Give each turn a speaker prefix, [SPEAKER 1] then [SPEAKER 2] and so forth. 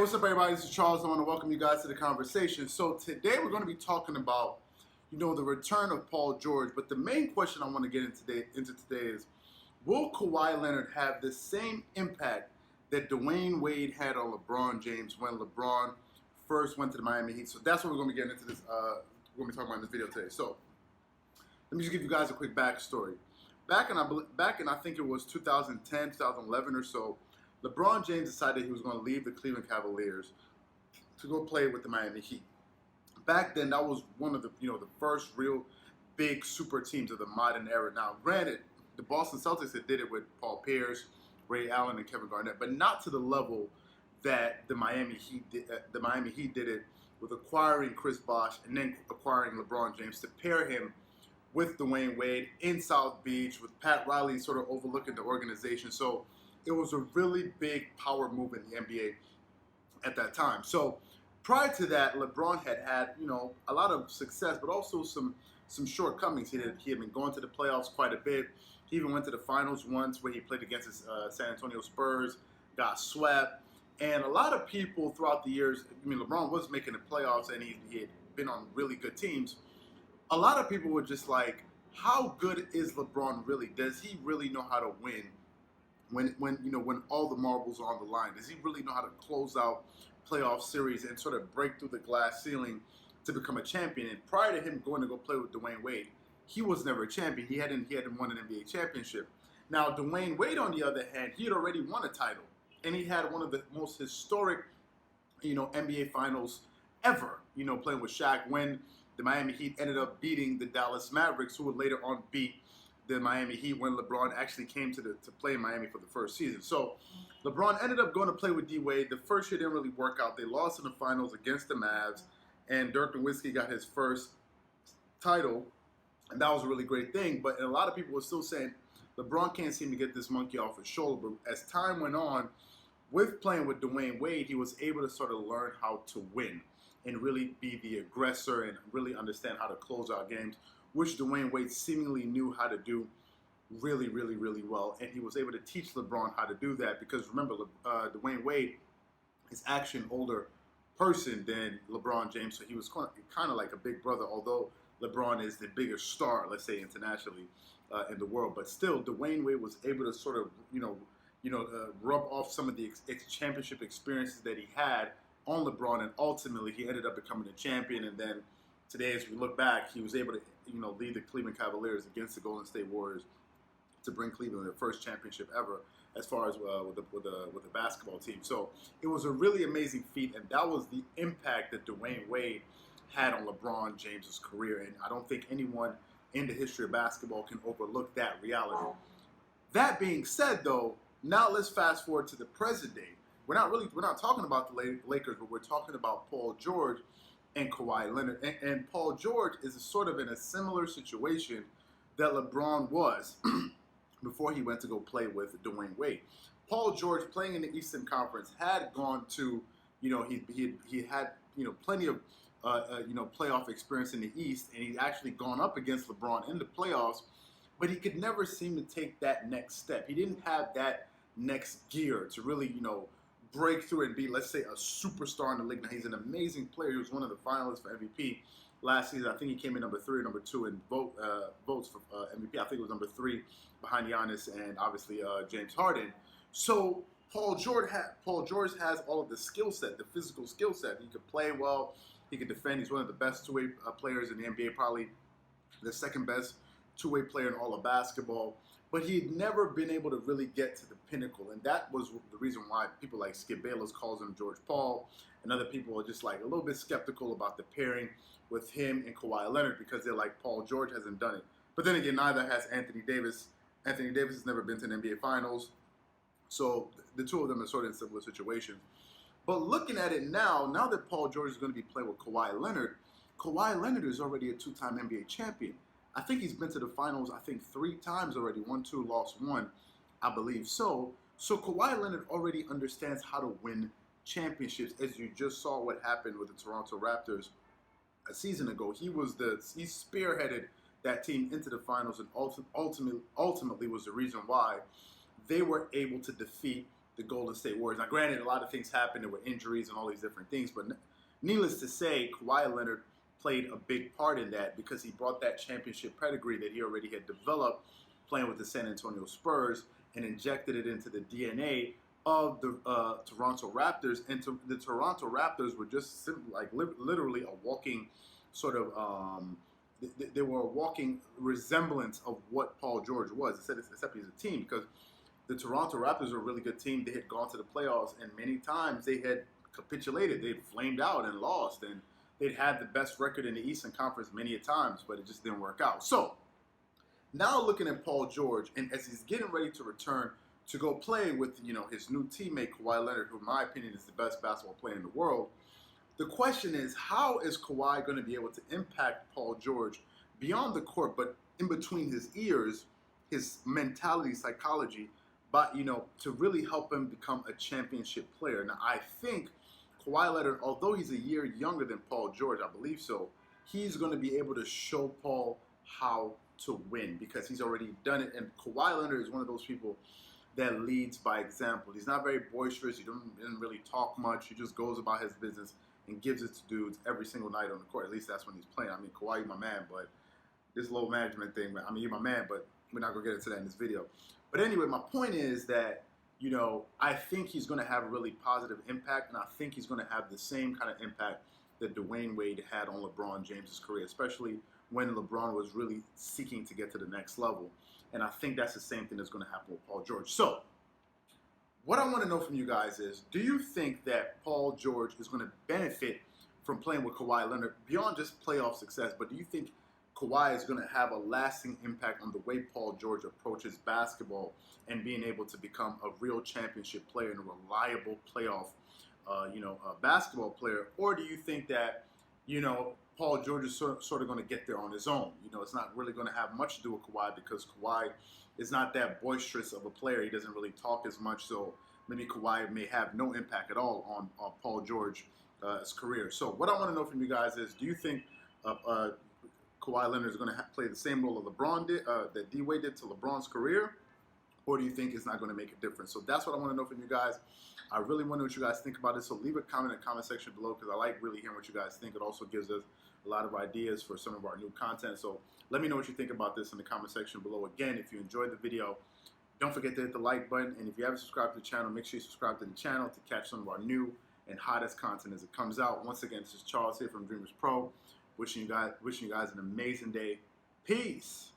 [SPEAKER 1] what's up, everybody? This is Charles. I want to welcome you guys to the conversation. So today we're going to be talking about, the return of Paul George. But the main question I want to get into today is, will Kawhi Leonard have the same impact that Dwayne Wade had on LeBron James when LeBron first went to the Miami Heat? So that's what we're going to be getting into this. We're going to be talking about in this video today. So let me just give you guys a quick backstory. Back in I think it was 2010, 2011 or so, LeBron James decided he was going to leave the Cleveland Cavaliers to go play with the Miami Heat. Back then, that was one of the the first real big super teams of the modern era. Now, granted, the Boston Celtics had did it with Paul Pierce, Ray Allen, and Kevin Garnett, but not to the level that the Miami Heat did it with acquiring Chris Bosh and then acquiring LeBron James to pair him with Dwayne Wade in South Beach, with Pat Riley sort of overlooking the organization. So it was a really big power move in the NBA at that time. So prior to that, LeBron had a lot of success, but also some shortcomings. He had been going to the playoffs quite a bit. He even went to the finals once where he played against his San Antonio Spurs, got swept. And a lot of people throughout the years, LeBron was making the playoffs and he had been on really good teams. A lot of people were just like, how good is LeBron really? Does he really know how to win when all the marbles are on the line? Does he really know how to close out playoff series and sort of break through the glass ceiling to become a champion? And prior to him going to go play with Dwayne Wade, he was never a champion. He hadn't won an NBA championship. Now, Dwayne Wade, on the other hand, he had already won a title, and he had one of the most historic, NBA finals ever. Playing with Shaq when the Miami Heat ended up beating the Dallas Mavericks, who would later on beat the Miami Heat when LeBron actually came to play in Miami for the first season. So LeBron ended up going to play with D-Wade. The first year didn't really work out. They lost in the finals against the Mavs, and Dirk Nowitzki got his first title, and that was a really great thing. But a lot of people were still saying LeBron can't seem to get this monkey off his shoulder. But as time went on, with playing with Dwayne Wade, he was able to sort of learn how to win and really be the aggressor and really understand how to close out games, which Dwayne Wade seemingly knew how to do really, really, really well. And he was able to teach LeBron how to do that because, remember, Dwayne Wade is actually an older person than LeBron James, so he was kind of like a big brother, although LeBron is the bigger star, let's say, internationally in the world. But still, Dwayne Wade was able to sort of, rub off some of the championship experiences that he had on LeBron, and ultimately he ended up becoming a champion. And then today, as we look back, he was able to, lead the Cleveland Cavaliers against the Golden State Warriors to bring Cleveland their first championship ever, as far as with the basketball team. So it was a really amazing feat, and that was the impact that Dwayne Wade had on LeBron James's career. And I don't think anyone in the history of basketball can overlook that reality. That being said, though, now let's fast forward to the present day. We're not talking about the Lakers, but we're talking about Paul George and Kawhi Leonard. And Paul George is sort of in a similar situation that LeBron was before he went to go play with Dwayne Wade. Paul George, playing in the Eastern Conference, had gone to, he had plenty of playoff experience in the East, and he'd actually gone up against LeBron in the playoffs, but he could never seem to take that next step. He didn't have that next gear to really, break through and be, let's say, a superstar in the league. Now, he's an amazing player. He was one of the finalists for MVP last season. I think he came in number 3 or number 2 in votes for MVP. I think it was number 3 behind Giannis and obviously James Harden. So Paul George has all of the skill set, the physical skill set. He could play well. He could defend. He's one of the best two-way players in the NBA, probably the second best two-way player in all of basketball. But he'd never been able to really get to the pinnacle. And that was the reason why people like Skip Bayless calls him George Paul, and other people are just like a little bit skeptical about the pairing with him and Kawhi Leonard because they're like, Paul George hasn't done it. But then again, neither has Anthony Davis. Anthony Davis has never been to an NBA Finals. So the two of them are sort of in similar situations. But looking at it now that Paul George is going to be playing with Kawhi Leonard is already a 2-time NBA champion. I think he's been to the finals, 3 times already. 1, 2, lost 1, I believe. So Kawhi Leonard already understands how to win championships, as you just saw what happened with the Toronto Raptors a season ago. He spearheaded that team into the finals, and ultimately was the reason why they were able to defeat the Golden State Warriors. Now, granted, a lot of things happened. There were injuries and all these different things, but needless to say, Kawhi Leonard played a big part in that because he brought that championship pedigree that he already had developed playing with the San Antonio Spurs and injected it into the DNA of the Toronto Raptors. And the Toronto Raptors were just literally a walking sort of they were a walking resemblance of what Paul George was, except he's a team, because the Toronto Raptors are a really good team. They had gone to the playoffs, and many times they had capitulated. They'd flamed out and lost, and they'd had the best record in the Eastern Conference many a times, but it just didn't work out. So now looking at Paul George, and as he's getting ready to return to go play with his new teammate Kawhi Leonard, who in my opinion is the best basketball player in the world, the question is, how is Kawhi going to be able to impact Paul George beyond the court, but in between his ears, his mentality, psychology, but to really help him become a championship player? Now, I think Kawhi Leonard, although he's a year younger than Paul George, I believe so, he's going to be able to show Paul how to win because he's already done it. And Kawhi Leonard is one of those people that leads by example. He's not very boisterous. He doesn't really talk much. He just goes about his business and gives it to dudes every single night on the court. At least that's when he's playing. I mean, Kawhi, you're my man, but this low management thing, I mean, you're my man, but we're not going to get into that in this video. But anyway, my point is that, I think he's going to have a really positive impact, and I think he's going to have the same kind of impact that Dwayne Wade had on LeBron James's career, especially when LeBron was really seeking to get to the next level. And I think that's the same thing that's going to happen with Paul George. So, what I want to know from you guys is, do you think that Paul George is going to benefit from playing with Kawhi Leonard beyond just playoff success, but do you think Kawhi is going to have a lasting impact on the way Paul George approaches basketball and being able to become a real championship player and a reliable playoff, basketball player? Or do you think that, Paul George is sort of going to get there on his own? It's not really going to have much to do with Kawhi because Kawhi is not that boisterous of a player. He doesn't really talk as much, so maybe Kawhi may have no impact at all on Paul George's career. So what I want to know from you guys is, do you think Kawhi Leonard is going to play the same role that LeBron did, that D-Wade did to LeBron's career, or do you think it's not going to make a difference? So that's what I want to know from you guys. I really want to know what you guys think about this, so leave a comment in the comment section below because I like really hearing what you guys think. It also gives us a lot of ideas for some of our new content, so let me know what you think about this in the comment section below. Again, if you enjoyed the video, don't forget to hit the like button, and if you haven't subscribed to the channel, make sure you subscribe to the channel to catch some of our new and hottest content as it comes out. Once again, this is Charles here from DreamersPro. Wishing you guys an amazing day. Peace.